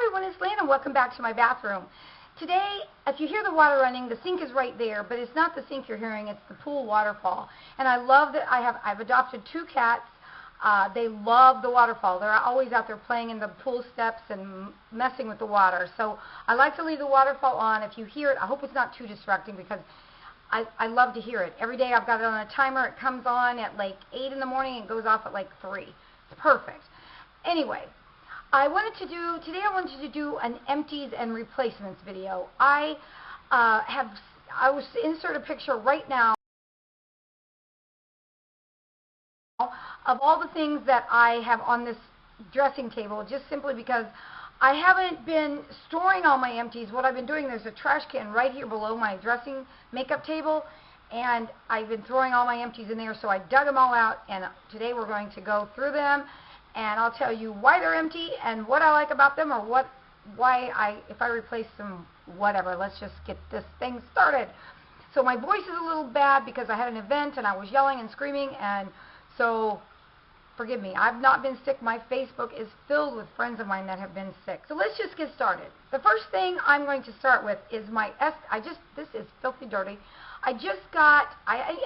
everyone, it's Lana. Welcome back to my bathroom. Today, if you hear the water running, the sink is right there, but it's not the sink you're hearing, it's the pool waterfall. And I love that I've adopted 2 cats. They love the waterfall. They're always out there playing in the pool steps and messing with the water. So I like to leave the waterfall on. If you hear it, I hope it's not too distracting because I love to hear it. Every day I've got it on a timer. It comes on at like 8 in the morning and goes off at like 3. It's perfect. Anyway, today I wanted to do an empties and replacements video. I will insert a picture right now of all the things that I have on this dressing table, just simply because I haven't been storing all my empties. What I've been doing, there's a trash can right here below my dressing makeup table, and I've been throwing all my empties in there, so I dug them all out, and today we're going to go through them, and I'll tell you why they're empty and what I like about them, or if I replace them, whatever. Let's just get this thing started. So my voice is a little bad because I had an event and I was yelling and screaming, and so forgive me. I've not been sick. My Facebook is filled with friends of mine that have been sick. So let's just get started. The first thing I'm going to start with is this is filthy dirty. I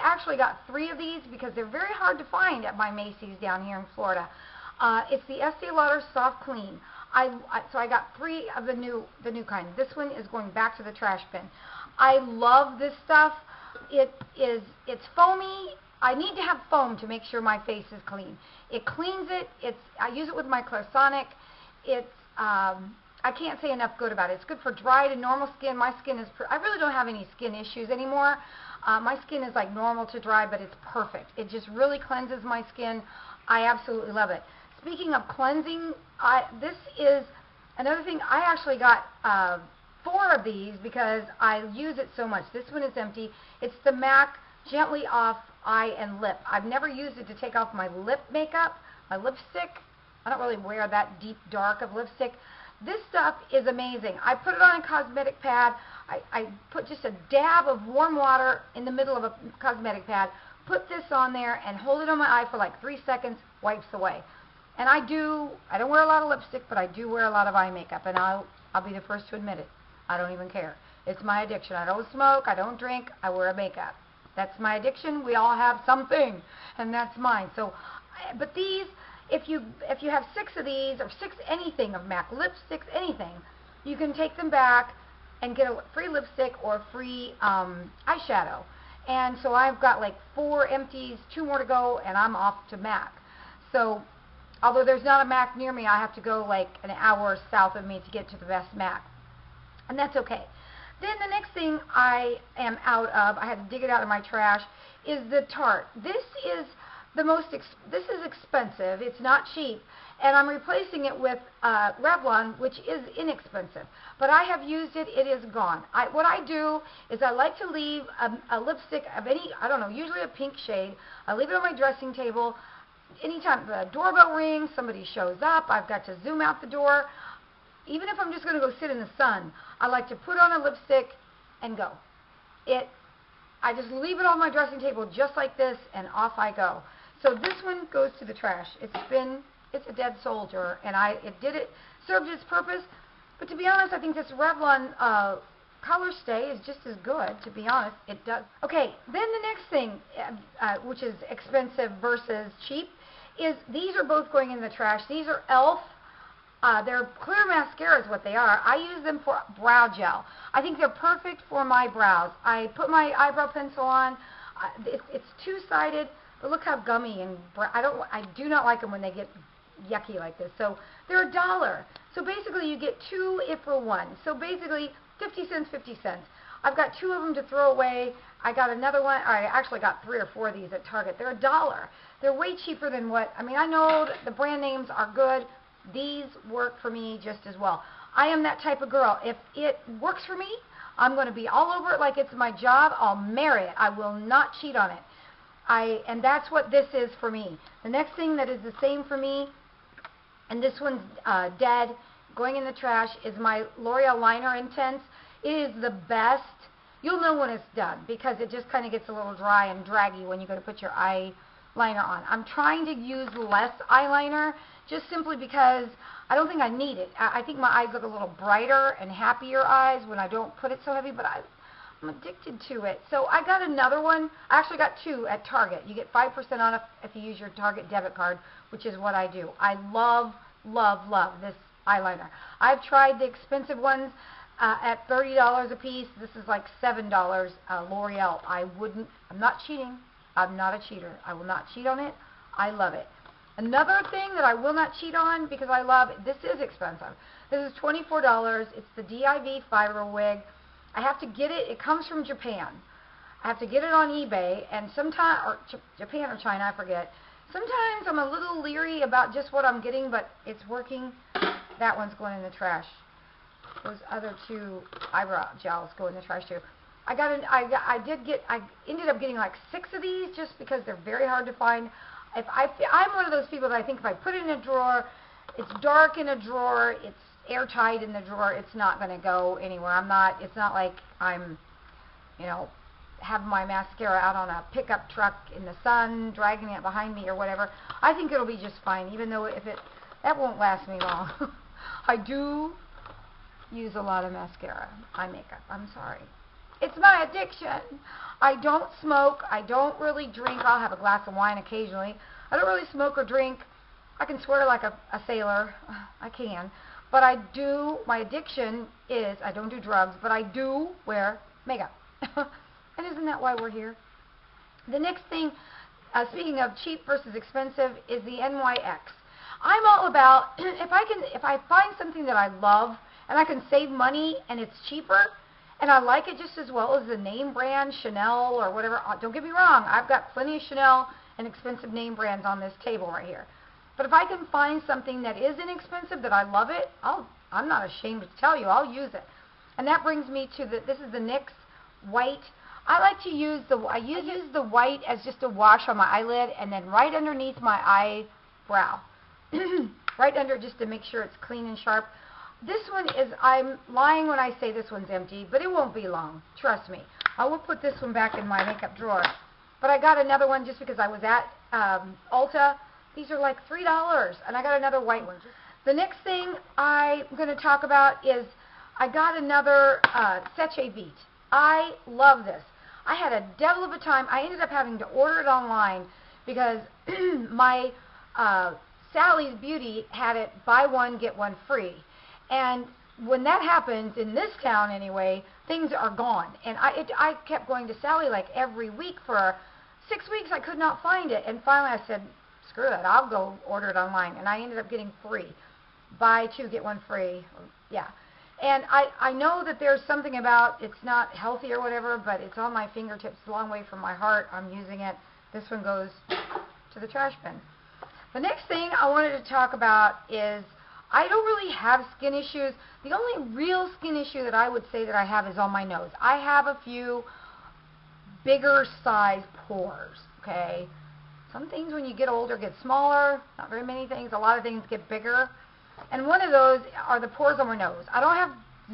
actually got 3 of these because they're very hard to find at my Macy's down here in Florida. It's the Estee Lauder Soft Clean. So I got 3 of the new kind. This one is going back to the trash bin. I love this stuff. It's foamy. I need to have foam to make sure my face is clean. It cleans it. I use it with my Clarisonic. I can't say enough good about it. It's good for dry to normal skin. My skin is, I really don't have any skin issues anymore. My skin is like normal to dry, but it's perfect. It just really cleanses my skin. I absolutely love it. Speaking of cleansing, this is another thing. I actually got 4 of these because I use it so much. This one is empty. It's the MAC Gently Off Eye and Lip. I've never used it to take off my lip makeup, my lipstick. I don't really wear that deep dark of lipstick. This stuff is amazing. I put it on a cosmetic pad. I put just a dab of warm water in the middle of a cosmetic pad, put this on there, and hold it on my eye for like 3 seconds, wipes away. And I don't wear a lot of lipstick, but I do wear a lot of eye makeup, and I'll be the first to admit it. I don't even care. It's my addiction. I don't smoke, I don't drink, I wear makeup. That's my addiction. We all have something, and that's mine. So, but these, if you have 6 of these, or 6 anything of MAC lipsticks, anything, you can take them back and get a free lipstick or free eyeshadow. And so I've got like 4 empties, 2 more to go, and I'm off to MAC. So, although there's not a MAC near me, I have to go like an hour south of me to get to the best MAC. And that's okay. Then the next thing I am out of, I had to dig it out of my trash, is the Tarte. This is expensive. It's not cheap. And I'm replacing it with Revlon, which is inexpensive. But I have used it. It is gone. What I do is I like to leave a lipstick of any, I don't know, usually a pink shade. I leave it on my dressing table. Anytime the doorbell rings, somebody shows up, I've got to zoom out the door. Even if I'm just going to go sit in the sun, I like to put on a lipstick and go. I just leave it on my dressing table just like this, and off I go. So this one goes to the trash. It's a dead soldier, and it served its purpose. But to be honest, I think this Revlon Color Stay is just as good, to be honest. It does. Okay, then the next thing, which is expensive versus cheap, is these are both going in the trash. These are e.l.f. They're clear mascara is what they are. I use them for brow gel. I think they're perfect for my brows. I put my eyebrow pencil on. It's 2-sided, but look how gummy and I do not like them when they get yucky like this. So they're $1. So basically you get 2 if for 1. So basically 50 cents, 50 cents. I've got 2 of them to throw away. I got another one. I actually got 3 or 4 of these at Target. They're $1. They're way cheaper than I know the brand names are good. These work for me just as well. I am that type of girl. If it works for me, I'm going to be all over it like it's my job. I'll marry it. I will not cheat on it. And that's what this is for me. The next thing that is the same for me, and this one's dead, going in the trash, is my L'Oreal Liner Intense. It is the best. You'll know when it's done because it just kind of gets a little dry and draggy when you go to put your eye liner on. I'm trying to use less eyeliner just simply because I don't think I need it. I think my eyes look a little brighter and happier eyes when I don't put it so heavy, but I'm addicted to it. So I got another one. I actually got two at Target. You get 5% on it if you use your Target debit card, which is what I do. I love, love, love this eyeliner. I've tried the expensive ones at $30 a piece. This is like $7 L'Oreal. I'm not cheating. I'm not a cheater. I will not cheat on it. I love it. Another thing that I will not cheat on because I love it, this is expensive. This is $24. It's the DIV fiber wig. I have to get it. It comes from Japan. I have to get it on eBay, and sometimes, or Japan or China, I forget. Sometimes I'm a little leery about just what I'm getting, but it's working. That one's going in the trash. Those other two eyebrow gels go in the trash too. I ended up getting like 6 of these just because they're very hard to find. I'm one of those people that I think if I put it in a drawer, it's dark in a drawer, it's airtight in the drawer, it's not going to go anywhere. It's not like I'm, have my mascara out on a pickup truck in the sun, dragging it behind me or whatever. I think it'll be just fine, even though that won't last me long. I do use a lot of mascara, eye makeup. I'm sorry. It's my addiction. I don't smoke. I don't really drink. I'll have a glass of wine occasionally. I don't really smoke or drink. I can swear like a sailor. I can. But my addiction is, I don't do drugs, but I do wear makeup. And isn't that why we're here? The next thing, speaking of cheap versus expensive, is the NYX. I'm all about, if I find something that I love and I can save money and it's cheaper, and I like it just as well as the name brand, Chanel or whatever. Don't get me wrong, I've got plenty of Chanel and expensive name brands on this table right here. But if I can find something that is inexpensive, that I love it, I'm not ashamed to tell you, I'll use it. And that brings me to this is the NYX white. I like to use I use the white as just a wash on my eyelid and then right underneath my eyebrow. Right under, just to make sure it's clean and sharp. This one is, I'm lying when I say this one's empty, but it won't be long. Trust me. I will put this one back in my makeup drawer. But I got another one just because I was at Ulta. These are like $3, and I got another white one. The next thing I'm going to talk about is I got another Seche Vite. I love this. I had a devil of a time. I ended up having to order it online because my Sally's Beauty had it buy one, get one free. And when that happens, in this town anyway, things are gone. And I kept going to Sally like every week for 6 weeks. I could not find it. And finally I said, screw that, I'll go order it online. And I ended up getting free. Buy two, get one free. Yeah. And I know that there's something about it's not healthy or whatever, but it's on my fingertips, a long way from my heart. I'm using it. This one goes to the trash bin. The next thing I wanted to talk about is I don't really have skin issues. The only real skin issue that I would say that I have is on my nose. I have a few bigger size pores, okay? Some things when you get older get smaller, not very many things. A lot of things get bigger. And one of those are the pores on my nose. I don't have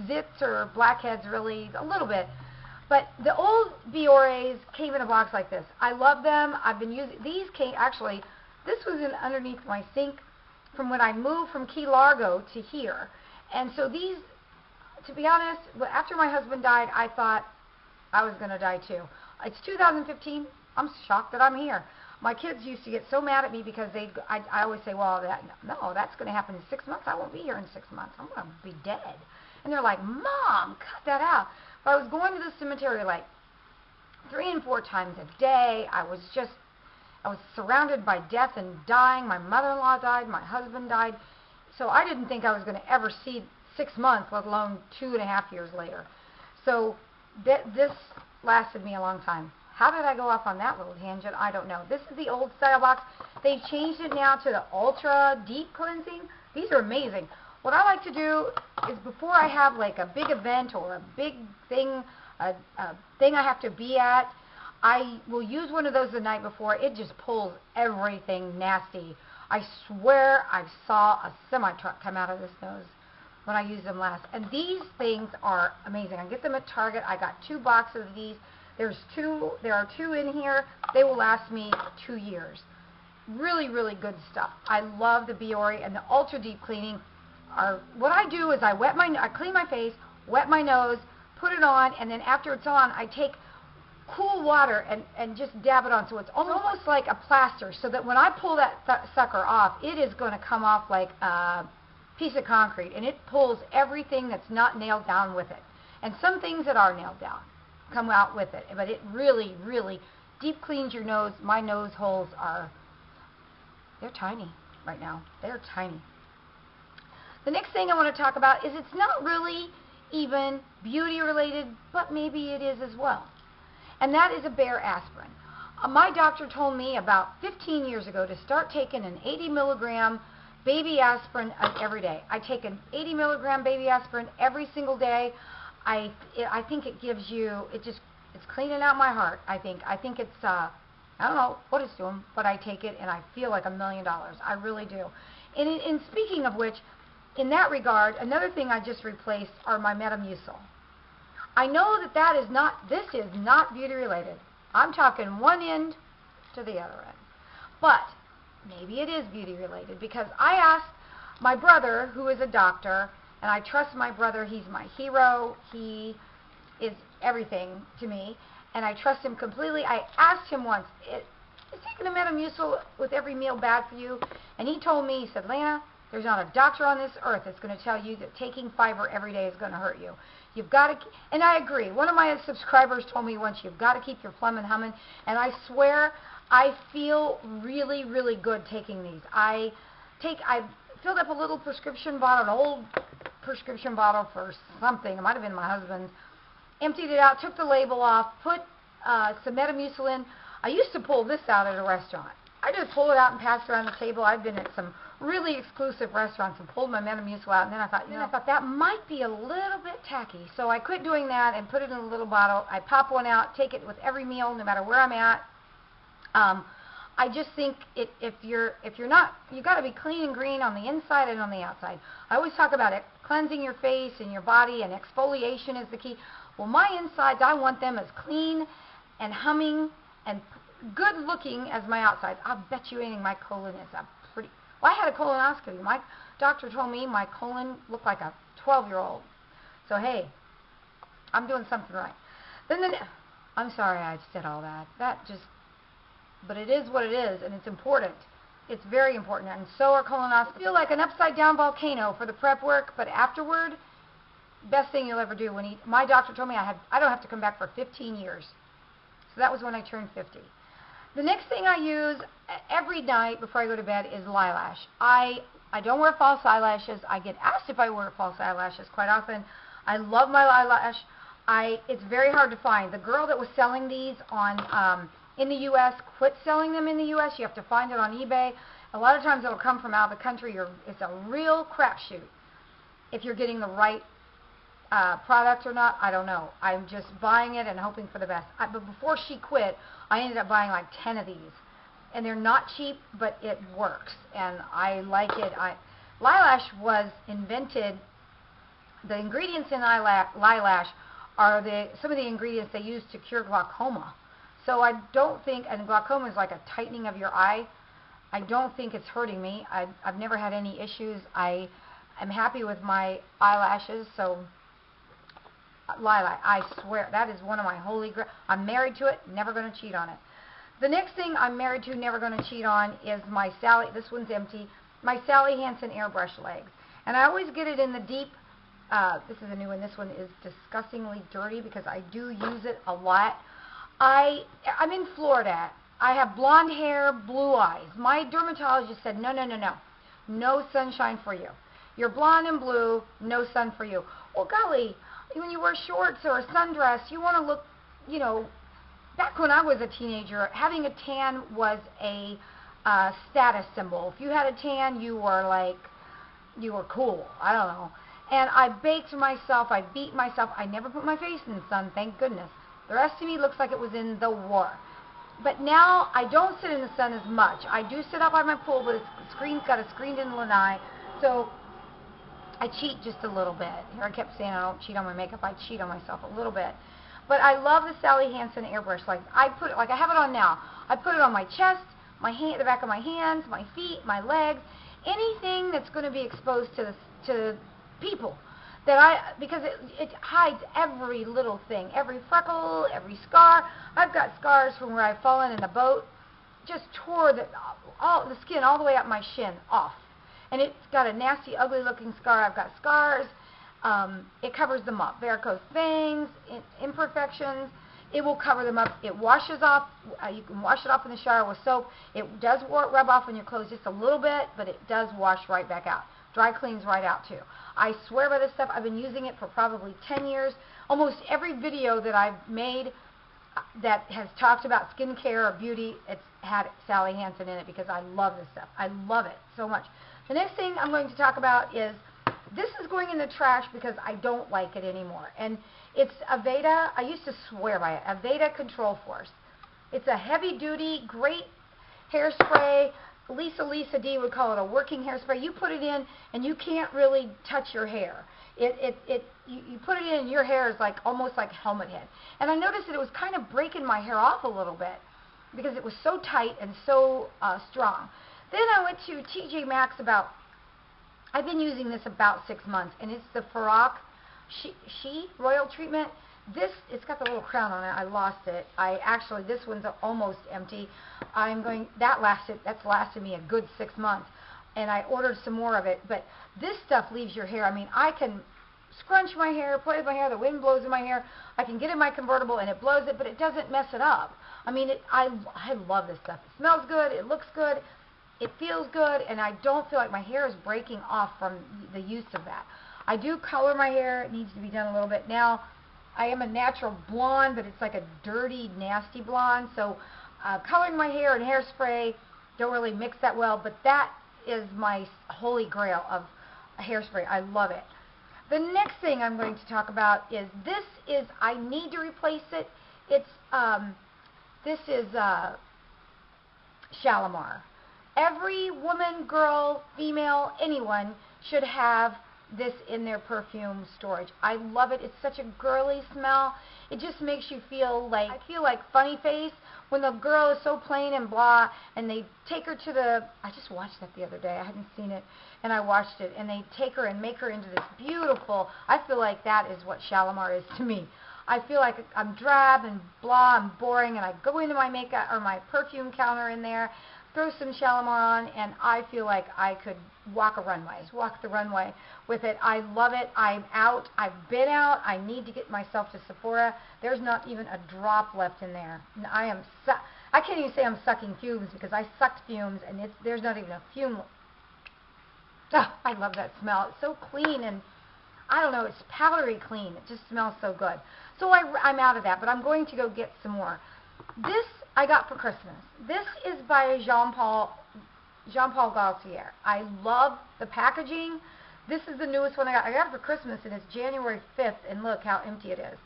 zits or blackheads really, a little bit. But the old Biore's came in a box like this. I love them. I've been using, these came, actually, this was underneath my sink from when I moved from Key Largo to here. And so these, to be honest, after my husband died, I thought I was going to die too. It's 2015. I'm shocked that I'm here. My kids used to get so mad at me because I always say, well, that's going to happen in 6 months. I won't be here in 6 months. I'm going to be dead. And they're like, Mom, cut that out. But I was going to the cemetery like 3 and 4 times a day. I was surrounded by death and dying. My mother-in-law died. My husband died. So I didn't think I was going to ever see 6 months, let alone 2.5 years later. So this lasted me a long time. How did I go off on that little tangent? I don't know. This is the old style box. They've changed it now to the ultra deep cleansing. These are amazing. What I like to do is before I have like a big event or a big thing, a thing I have to be at, I will use one of those the night before. It just pulls everything nasty. I swear I saw a semi-truck come out of this nose when I used them last. And these things are amazing. I get them at Target. I got 2 boxes of these. There are two in here. They will last me 2 years. Really, really good stuff. I love the Biore, and the Ultra Deep Cleaning are, what I do is I clean my face, wet my nose, put it on, and then after it's on, I take cool water and just dab it on, so it's almost like a plaster, so that when I pull that sucker off, it is going to come off like a piece of concrete, and it pulls everything that's not nailed down with it. And some things that are nailed down come out with it, but it really, really deep cleans your nose. My nose holes they're tiny right now. They're tiny. The next thing I want to talk about is it's not really even beauty related, but maybe it is as well. And that is a Bare aspirin. My doctor told me about 15 years ago to start taking an 80 milligram baby aspirin every day. I take an 80 milligram baby aspirin every single day. I think it gives you, it's cleaning out my heart, I think. I think it's, I don't know what it's doing, but I take it and I feel like $1 million. I really do. And speaking of which, in that regard, another thing I just replaced are my Metamucil. I know this is not beauty related. I'm talking one end to the other end. But maybe it is beauty related, because I asked my brother, who is a doctor, and I trust my brother. He's my hero. He is everything to me, and I trust him completely. I asked him once, is taking a Metamucil with every meal bad for you? And he told me, he said, Lana, there's not a doctor on this earth that's going to tell you that taking fiber every day is going to hurt you. You've got to, and I agree. One of my subscribers told me once, you've got to keep your plumbing humming, and I swear I feel really, really good taking these. I filled up a little prescription bottle, an old prescription bottle for something. It might have been my husband's. Emptied it out, took the label off, put some Metamucil in. I used to pull this out at a restaurant. I just pull it out and pass it around the table. I've been at some really exclusive restaurants and pulled my Metamucil out, and then I thought, that might be a little bit tacky. So I quit doing that and put it in a little bottle. I pop one out, take it with every meal, no matter where I'm at. I just think if you're not, you got to be clean and green on the inside and on the outside. I always talk about it, cleansing your face and your body, and exfoliation is the key. Well, my insides, I want them as clean and humming and good looking as my outsides. I'll bet you anything my colon is pretty. Well, I had a colonoscopy. My doctor told me my colon looked like a 12-year-old. So hey, I'm doing something right. I'm sorry I said all that. But it is what it is, and it's important. It's very important, and so are colonoscopies. I feel like an upside-down volcano for the prep work, but afterward, best thing you'll ever do. My doctor told me I don't have to come back for 15 years. So that was when I turned 50. The next thing I use every night before I go to bed is Lash. I don't wear false eyelashes. I get asked if I wear false eyelashes quite often. I love my Lash. It's very hard to find. The girl that was selling these in the U.S. quit selling them in the U.S. You have to find it on eBay. A lot of times it'll come from out of the country. It's a real crapshoot if you're getting the right product or not. I don't know. I'm just buying it and hoping for the best. But before she quit, I ended up buying like 10 of these. And they're not cheap, but it works. And I like it. Lash was invented, the ingredients in Lash are some of the ingredients they use to cure glaucoma. So I don't think, and glaucoma is like a tightening of your eye, I don't think it's hurting me. I've never had any issues. I'm happy with my eyelashes, so Lilac, I swear, that is one of my holy grail. I'm married to it, never going to cheat on it. The next thing I'm married to, never going to cheat on, is my Sally, this one's empty, my Sally Hansen airbrush legs. And I always get it in the deep, this is a new one, this one is disgustingly dirty because I do use it a lot. I'm in Florida. I have blonde hair, blue eyes. My dermatologist said, no, no, no, no. No sunshine for you. You're blonde and blue, no sun for you. Well, golly, when you wear shorts or a sundress, you want to look, you know, back when I was a teenager, having a tan was a status symbol. If you had a tan, you were cool. I don't know. And I baked myself, I beat myself. I never put my face in the sun, thank goodness. The rest of me looks like it was in the war. But now I don't sit in the sun as much. I do sit out by my pool, but it's got a screened-in lanai, so I cheat just a little bit. Here I kept saying I don't cheat on my makeup. I cheat on myself a little bit. But I love the Sally Hansen airbrush. Like I have it on now. I put it on my chest, my hand, the back of my hands, my feet, my legs, anything that's going to be exposed to people. Because it hides every little thing, every freckle, every scar. I've got scars from where I've fallen in the boat, just tore the skin all the way up my shin off. And it's got a nasty, ugly looking scar. I've got scars. It covers them up. Varicose veins, imperfections, it will cover them up. It washes off. You can wash it off in the shower with soap. It does rub off on your clothes just a little bit, but it does wash right back out. Dry cleans right out too. I swear by this stuff. I've been using it for probably 10 years. Almost every video that I've made that has talked about skincare or beauty, it's had Sally Hansen in it because I love this stuff. I love it so much. The next thing I'm going to talk about is, this is going in the trash because I don't like it anymore. And it's Aveda. I used to swear by it. Aveda Control Force. It's a heavy-duty, great hairspray. Lisa D would call it a working hairspray. You put it in and you can't really touch your hair. You put it in and your hair is like almost like helmet head. And I noticed that it was kind of breaking my hair off a little bit because it was so tight and so strong. Then I went to TJ Maxx I've been using this about 6 months, and it's the Farrock She Royal Treatment. It's got the little crown on it. I lost it. This one's almost empty. That's lasted me a good 6 months, and I ordered some more of it. But this stuff leaves your hair. I mean, I can scrunch my hair, play with my hair. The wind blows in my hair. I can get in my convertible, and it blows it, but it doesn't mess it up. I mean, I love this stuff. It smells good. It looks good. It feels good, and I don't feel like my hair is breaking off from the use of that. I do color my hair. It needs to be done a little bit. Now, I am a natural blonde, but it's like a dirty, nasty blonde. So coloring my hair and hairspray don't really mix that well, but that is my holy grail of hairspray. I love it. The next thing I'm going to talk about is I need to replace it. This is Shalimar. Every woman, girl, female, anyone should have this in their perfume storage. I love it. It's such a girly smell. It just makes you feel like, I feel like Funny Face when the girl is so plain and blah, and they take her to I just watched that the other day. I hadn't seen it, and I watched it, and they take her and make her into this beautiful, I feel like that is what Shalimar is to me. I feel like I'm drab and blah and boring, and I go into my makeup or my perfume counter in there, throw some Shalimar on, and I feel like I could walk the runway with it. I love it. I'm out. I've been out. I need to get myself to Sephora. There's not even a drop left in there. I can't even say I'm sucking fumes because I sucked fumes, and there's not even a fume. Oh, I love that smell. It's so clean, and I don't know, it's powdery clean. It just smells so good. So I'm out of that, but I'm going to go get some more. This I got for Christmas. This is by Jean-Paul Gaultier. I love the packaging. This is the newest one I got. I got it for Christmas, and it's January 5th, and look how empty it is.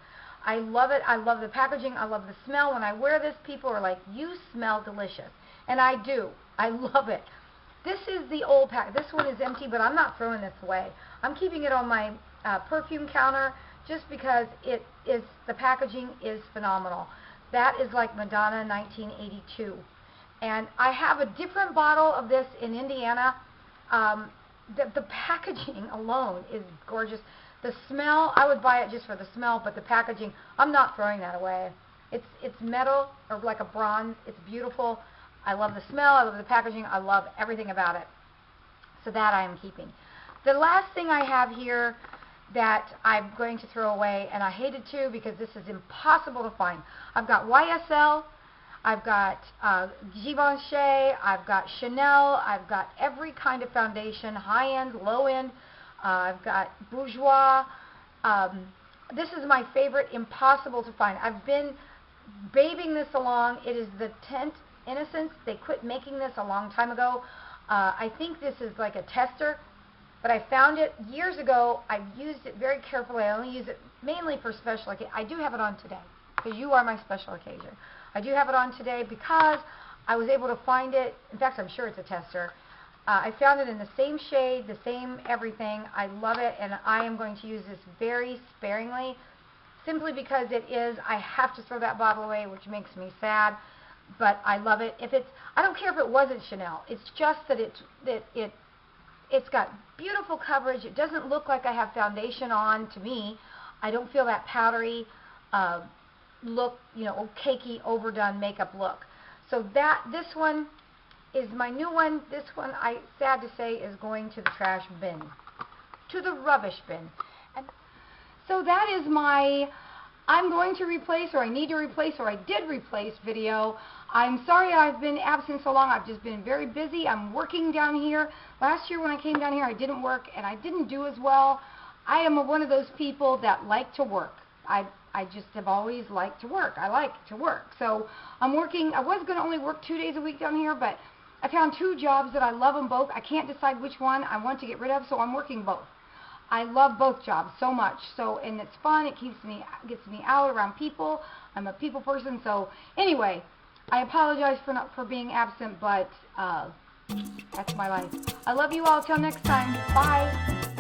I love it. I love the packaging. I love the smell. When I wear this, people are like, you smell delicious. And I do. I love it. This is the old pack. This one is empty, but I'm not throwing this away. I'm keeping it on my perfume counter just because the packaging is phenomenal. That is like Madonna 1982. And I have a different bottle of this in Indiana. The packaging alone is gorgeous. The smell, I would buy it just for the smell, but the packaging, I'm not throwing that away. It's metal, or like a bronze. It's beautiful. I love the smell. I love the packaging. I love everything about it. So that I am keeping. The last thing I have here that I'm going to throw away, and I hate it too because this is impossible to find. I've got YSL, I've got Givenchy, I've got Chanel, I've got every kind of foundation, high-end, low-end, I've got Bourjois. This is my favorite, impossible to find. I've been babying this along. It is the Tint Innocence. They quit making this a long time ago. I think this is like a tester. But I found it years ago. I've used it very carefully. I only use it mainly for special occasion. I do have it on today because you are my special occasion. I do have it on today because I was able to find it. In fact, I'm sure it's a tester. I found it in the same shade, the same everything. I love it, and I am going to use this very sparingly simply because it is. I have to throw that bottle away, which makes me sad, but I love it. I don't care if it wasn't Chanel. It's just that it's got beautiful coverage. It doesn't look like I have foundation on to me. I don't feel that powdery look, cakey, overdone makeup look. So this one is my new one. This one, sad to say, is going to the trash bin, to the rubbish bin. And so that is my I'm going to replace, or I need to replace, or I did replace video. I'm sorry I've been absent so long. I've just been very busy. I'm working down here. Last year when I came down here, I didn't work, and I didn't do as well. I am one of those people that like to work. I just have always liked to work. I like to work. So I'm working. I was going to only work 2 days a week down here, but I found 2 jobs that I love them both. I can't decide which one I want to get rid of, so I'm working both. I love both jobs so much. And it's fun. It gets me out around people. I'm a people person. So anyway, I apologize for being absent, but that's my life. I love you all. Till next time. Bye.